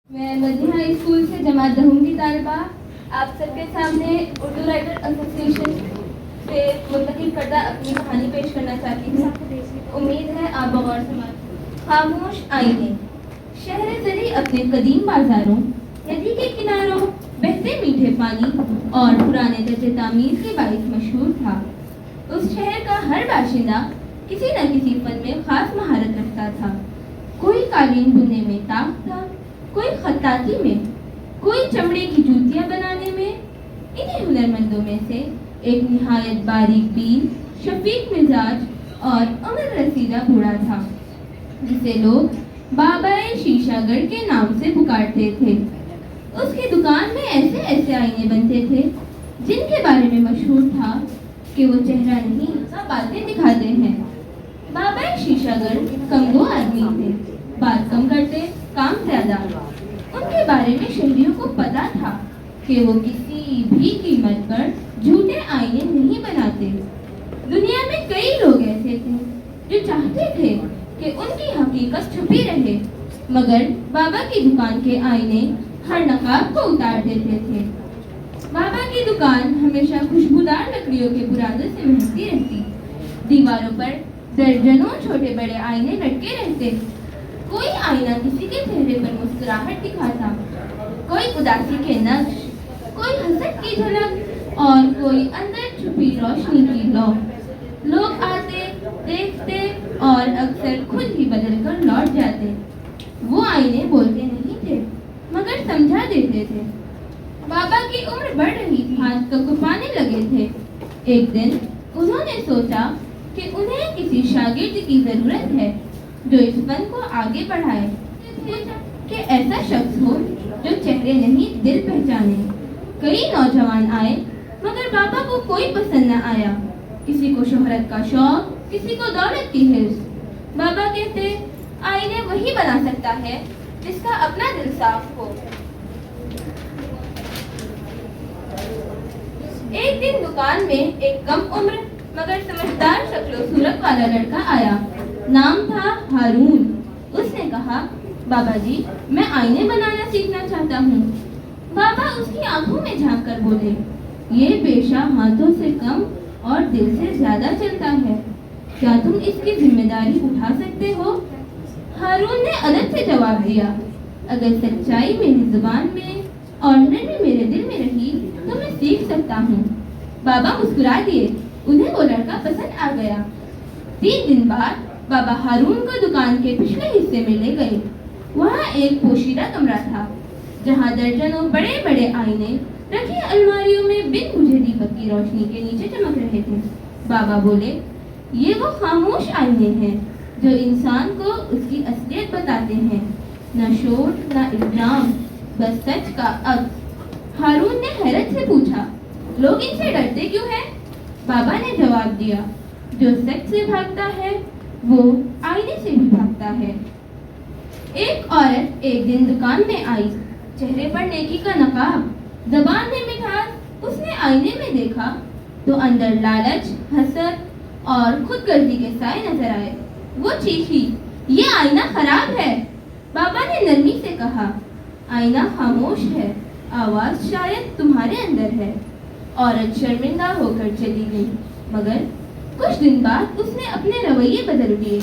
میں مدینہ اسکول سے جماعت دہم کی طالبہ آپ سب کے سامنے اردو رائٹر ایسوسی ایشن سے منتخب کردہ اپنی کہانی پیش کرنا چاہتی ہوں. امید ہے آپ بغور سماعت. خاموش آئینے. شہر زری اپنے قدیم بازاروں، ندی کے کناروں، بہتے میٹھے پانی اور پرانے طرز تعمیر کے باعث مشہور تھا. اس شہر کا ہر باشندہ کسی نہ کسی فن میں خاص مہارت رکھتا تھا. کوئی قالین بننے میں تاخت تھا، کوئی خطاطی میں، کوئی چمڑے کی جوتیاں بنانے میں. انہیں ہنرمندوں میں سے ایک نہایت باریک بین، شفیق مزاج اور عمر رسیدہ بوڑھا تھا جسے لوگ بابا شیشہ گڑھ کے نام سے پکارتے تھے. اس کی دکان میں ایسے ایسے آئینے بنتے تھے جن کے بارے میں مشہور تھا کہ وہ چہرہ نہیں باتیں دکھاتے ہیں. بابا شیشہ گڑھ کمگو آدمی تھے، بات کم کرتے، کام زیادہ. ان کے بارے میں شہریوں کو پتا تھا کہ وہ کسی بھی قیمت پر جھوٹے آئینے نہیں بناتے. دنیا میں کئی لوگ ایسے تھے جو چاہتے تھے کہ ان کی حقیقت چھپی رہے، مگر بابا کی دکان کے آئینے ہر نقاب کو اتار دیتے تھے. بابا کی دکان ہمیشہ خوشبودار لکڑیوں کے برادوں سے مہکتی رہتی. دیواروں پر درجنوں چھوٹے بڑے آئینے لٹکے رہتے. کوئی آئینہ کسی کے چہرے پر مسکراہٹ دکھاتا، کوئی اداسی کے نقش، کوئی حسد کی جھلک اور کوئی اندر چھپی روشنی کی لو. لوگ آتے، دیکھتے اور اکثر خود ہی بدل کر لوٹ جاتے. وہ آئینے بولتے نہیں تھے مگر سمجھا دیتے تھے. بابا کی عمر بڑھ رہی تھی، ہاتھ کپکپانے لگے تھے. ایک دن انہوں نے سوچا کہ انہیں کسی شاگرد کی ضرورت ہے جو اس فن کو آگے بڑھائے، کہ ایسا شخص ہو جو چہرے نہیں دل پہچانے. کئی نوجوان آئے مگر بابا کو کوئی پسند نہ آیا. کسی کو شہرت کا شوق، کسی کو دولت کی حرص. بابا کہتے آئینے وہی بنا سکتا ہے جس کا اپنا دل صاف ہو. ایک دن دکان میں ایک کم عمر مگر سمجھدار شکل و صورت والا لڑکا آیا. نام تھا ہارون. اس نے کہا، بابا جی میں آئینے بنانا سیکھنا چاہتا ہوں. بابا اس کی آنکھوں میں جھانک کر بولے، یہ پیشہ ہاتھوں سے کم اور دل سے زیادہ چلتا ہے. کیا تم اس کی ذمہ داری اٹھا سکتے ہو؟ ہارون نے ادب سے جواب دیا، اگر سچائی میری زبان میں اور نرمی میرے دل میں رہی تو میں سیکھ سکتا ہوں. بابا مسکرا دیے. انہیں وہ لڑکا پسند آ گیا. 3 دن بعد بابا ہارون کو دکان کے پچھلے حصے میں لے گئے. وہاں ایک پوشیدہ کمرہ تھا جہاں درجنوں بڑے بڑے آئینے رکھے الماریوں میں بن بجھے دیپک کی روشنی کے نیچے چمک رہے تھے. بابا بولے، یہ وہ خاموش آئینے ہیں جو انسان کو اس کی اصلیت بتاتے ہیں. نہ شور نہ الزام، بس سچ کا عکس. ہارون نے حیرت سے پوچھا، لوگ ان سے ڈرتے کیوں ہیں؟ بابا نے جواب دیا، جو سچ سے بھاگتا ہے وہ آئینے سے بھی بھاگتا ہے. ایک عورت ایک دن دکان میں آئی، چہرے پر نیکی کا نقاب، زبان میں مٹھاس. اس نے آئینے میں دیکھا تو اندر لالچ، حسد اور خود غرضی کے سائے نظر آئے. وہ چیخی، یہ آئینہ خراب ہے. بابا نے نرمی سے کہا، آئینہ خاموش ہے، آواز شاید تمہارے اندر ہے. عورت شرمندہ ہو کر چلی گئی، مگر کچھ دن بعد اس نے اپنے رویے بدل دیے.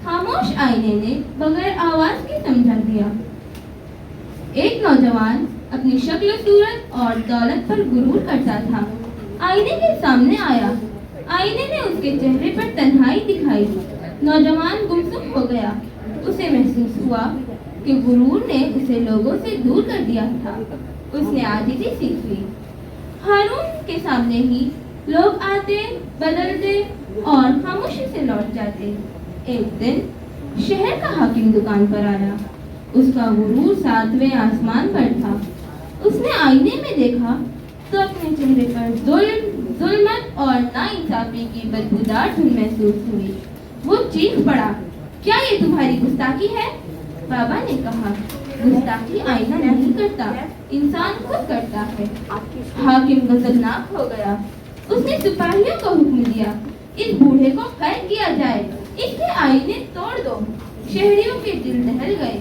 خاموش آئینے نے بغیر آواز کے سمجھا دیا. ایک نوجوان اپنی شکل و صورت اور دولت پر غرور کرتا تھا. آئینے کے سامنے آیا. آئینے نے اس کے چہرے پر تنہائی دکھائی. نوجوان گمسم ہو گیا. اسے محسوس ہوا کہ غرور نے اسے لوگوں سے دور کر دیا تھا. اس نے عاجزی سیکھ لی. ہارون کے سامنے ہی لوگ آتے، بدلتے اور خاموشی سے لوٹ جاتے. ایک دن شہر کا حاکم دکان پر آیا. اس کا غرور 7ویں آسمان پر تھا. اس نے آئینے میں دیکھا تو اپنے چہرے پر ظلمت اور ناانصافی کی بدبودار دھن محسوس ہوئی. وہ چیخ پڑا، کیا یہ تمہاری گستاخی ہے؟ بابا نے کہا، گستاخی آئینہ نہیں کرتا، انسان خود کرتا ہے. حاکم غضبناک ہو گیا. اس نے سپاہیوں کو حکم دیا، اس بوڑھے کو قید کیا جائے، اس کے آئینے توڑ دو. شہریوں کے دل دہل گئے.